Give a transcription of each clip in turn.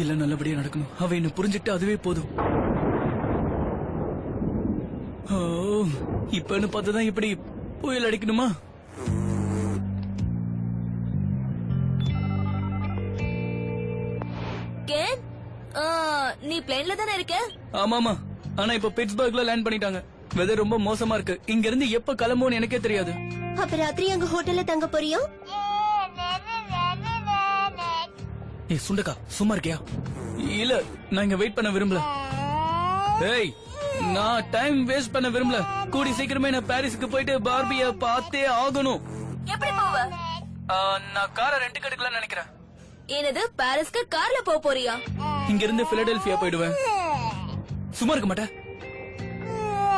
இல்ல நல்லபடியா நடக்கணும். அவ என்ன புரிஞ்சுக்கிட்டு அதுவே போதும். இப்பன்னு பார்த்துதான் இப்படி புயல் அடிக்கணுமா? நீ பிளேன்ல தானே இருக்க? ஆமாமா, ஆனா இப்ப பிட்ஸ்பர்க்ல லேண்ட் பண்ணிட்டாங்க. வெதர் ரொம்ப மோசமா இருக்கு. இங்க இருந்து எப்ப கிளம்புவோன்னு எனக்கே தெரியாது. அப்ப ராத்திரி அங்க ஹோட்டல்ல தங்க போறியா? ஏய் சுண்டக்கா, சும்மா இருக்கியா? இல்ல, நான் இங்க வெயிட் பண்ண விரும்பல. ஏய், நான் டைம் வேஸ்ட் பண்ண விரும்பல. கூடி சீக்கிரமே நான் பாரிஸ்க்கு போயிட்டு பார்பிய பார்த்தே ஆகணும். எப்படி போவ? நான் காரை ரெண்டுக்கு எடுக்கலாம்னு நினைக்கிறேன். என்னது, பாரிஸ்க்கு கார்ல போறியா? இங்க இருந்து பிலடெல்பியா போயிடுவேன். சும்மா இருக்க மாட்டேன்.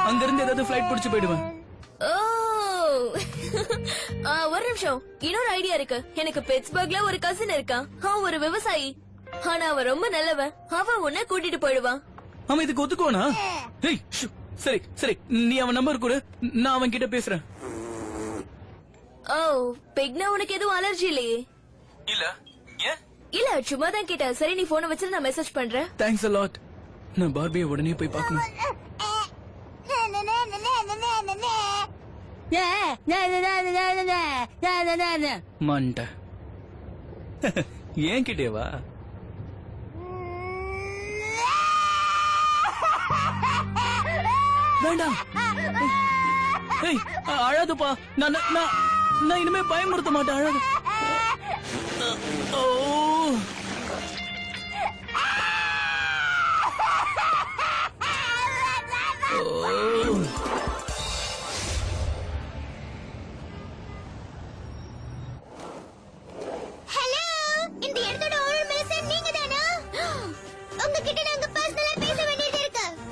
அங்க இருந்து ஏதாவது பிளைட் பிடிச்சு போயிடுவேன். ஒரு நிமிஷம், இன்னொரு ஐடியா இருக்கு. எனக்கு பிட்ஸ்பர்க்ல ஒரு கசின் இருக்கான். அவன் ஒரு விவசாயி. ஆனா அவன் ரொம்ப நல்லவன். அவன் உன்னை கூட்டிட்டு போயிடுவான். அவன் இதுக்கு ஒத்துக்குவானா? ஏய், சரி சரி, நீ அவன் நம்பர் கொடு, நான் அவன் கிட்ட பேசுறேன். ஓ, பிக்னா உனக்கு எதுவும் அலர்ஜி இல்லையே? இல்ல. ஏன்? இல்ல, சும்மா தான் கேட்டேன். சரி, நீ போனை வச்சு நான் மெசேஜ் பண்றேன். Thanks a lot. நான் பார்பியை உடனே போய் பார்க்கணும். மண்ட ஏன் கிட்டே வா. வேண்டாம். ஏய், அழாதுப்பா. நான் இனிமே பயமுறுத்த மாட்டேன். அழாது. ஓ,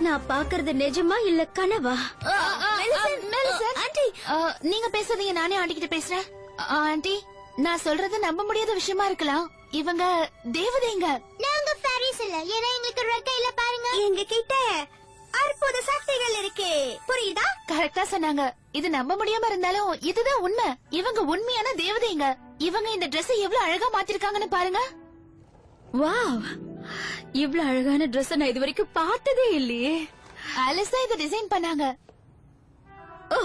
நான் பாக்குறது நிஜமா இல்ல கனவா? ஆண்டி, நீங்க பேசாதீங்க, நானே ஆண்டி கிட்ட பேசுறேன். ஆண்டி, நான் சொல்றது நம்ப முடியாத விஷயமா இருக்கலாம். இவங்க தேவதைங்க. நாங்க பாரிஸ் இல்ல, ஏன்னா எங்களுக்கு ரெக்கை இல்ல. பாருங்க, எங்க கிட்ட அற்புத சக்திகள் இருக்கு. புரியுதா? கரெக்டா சொன்னாங்க. இது நம்ப முடியாம இருந்தாலும் இதுதான் உண்மை. இவங்க உண்மையான தேவதைங்க. இவங்க இந்த Dress எவ்வளவு அழகா மாத்திருக்காங்கன்னு பாருங்க. வாவ், இவ்வளவு அழகான Dress நான் இது வரைக்கும் பார்த்ததே இல்லையே. ஆலிஸ் தான் இதை டிசைன் பண்ணாங்க. ஓ,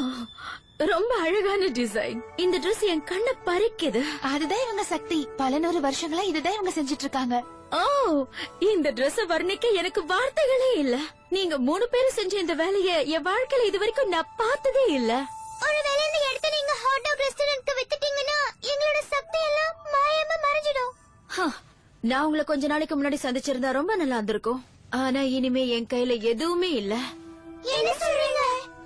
ரொம்ப அழகான டிசைன். இந்த Dress என் கண்ணை பறிக்குது. அதுதான் இவங்க சக்தி. பல 100 வருஷங்களா இதுதான் இவங்க செஞ்சிட்டு இருக்காங்க. ஓ, இந்த Dress வர்ணிக்க எனக்கு வார்த்தைகளே இல்ல. நீங்க 3 பேரும் செஞ்ச இந்த வேலையை என் வாழ்க்கையில இது வரைக்கும் நான் பார்த்ததே இல்ல. ஒருவேளை இந்த இடத்தை நீங்க ஹாட் டாக் ரெஸ்டாரண்ட்க்கு வித்துட்டீங்கன்னா எங்களோட சக்தி எல்லாம் மாயமா மறைஞ்சிடும். நான் உங்களை கொஞ்ச நாளைக்கு முன்னாடி சந்திச்சிருந்தா ரொம்ப நல்லா இருந்திருக்கும். ஆனா இனிமே என் கையில எதுவுமே இல்ல. என்ன சொல்றீங்க?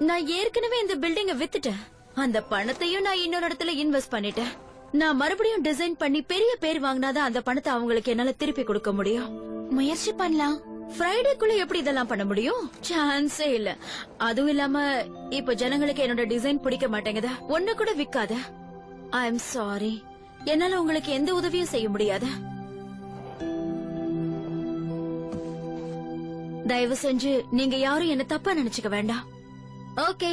நான் ஏற்கனவே இந்த பில்டிங்க வித்துட்டேன். அந்த பணத்தையும் நான் இன்னொரு இடத்துல இன்வெஸ்ட் பண்ணிட்டேன். நான் மறுபடியும் டிசைன் பண்ணி பெரிய பேர் வாங்கினாதான் அந்த பணத்தை அவங்களுக்கு என்னால திருப்பி கொடுக்க முடியும். முயற்சி பண்ணலாம். ஃப்ரைடேக்குள்ள எப்படி இதெல்லாம் பண்ண முடியும்? சான்ஸே இல்ல. அதுவும் இல்லாம இப்ப ஜனங்களுக்கு என்னோட டிசைன் பிடிக்க மாட்டேங்குதா. ஒண்ணு கூட விக்காத. ஐ எம் சாரி, என்னால உங்களுக்கு எந்த உதவியும் செய்ய முடியாது. தயவு செஞ்சு நீங்க யாரும் என்ன தப்பா நினைச்சுக்க வேண்டாம். ஓகே,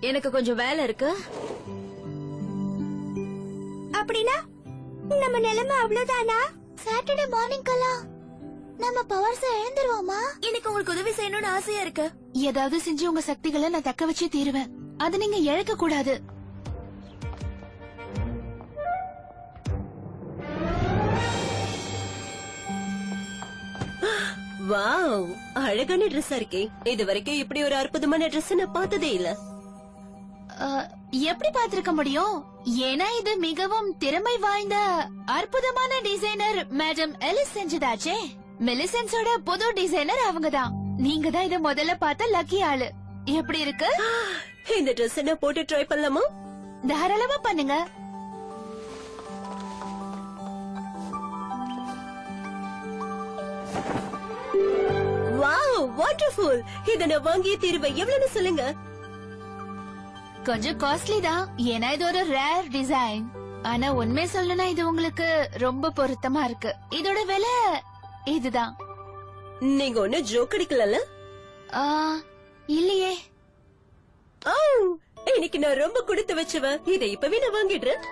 எனக்கு கொஞ்சம் வேலை இருக்கு. அப்படின்னா நம்ம நிலைமை அவ்வளவுதானா? சாட்டர்டே மார்னிங்கெல்லாம் நம்ம பவர்ஸ் இழந்துருவோமா? எனக்கு உங்களுக்கு உதவி செய்யணும்னு ஆசையா இருக்கு. ஏதாவது செஞ்சு உங்க சக்திகளை நான் தக்க வச்சே தீருவேன். அது நீங்க இழக்க கூடாது. வாவ், அழகான ட்ரெஸ்ஸா இருக்கே. இது வரைக்கும் இப்படி ஒரு அற்புதமான ட்ரெஸ் நான் பார்த்ததே இல்ல. எப்படி பார்த்திருக்க முடியும்? ஏன்னா இது மிகவும் திறமை வாய்ந்த அற்புதமான டிசைனர் மேடம் எலிஸ் செஞ்சதாச்சே. மெலிசன்ஸோட புது டிசைனர் அவங்கதான். நீங்க தான் இத முதல்ல பார்த்த லக்கி ஆளு. எப்படி இருக்கு? இந்த ட்ரெஸ் நான் போட்டு ட்ரை பண்ணலாமா? தாராளமா பண்ணுங்க. Wow, wonderful. இத நான் வாங்கியே தீருவேன். எவ்வளவுன்னு சொல்லுங்க. கொஞ்சம் காஸ்ட்லி தான், ஏன்னா இது ஒரு ரேர் டிசைன். ஆனா உண்மை சொல்லணும்னா இது உங்களுக்கு ரொம்ப பொருத்தமா இருக்கு. இதோட விலை இதுதான். நீங்க ஒண்ணு ஜோக் அடிக்கல? இல்லையே. இன்னைக்கு நான் ரொம்ப கொடுத்து வச்சுவேன். இதை இப்பவே நான் வாங்கிடுறேன்.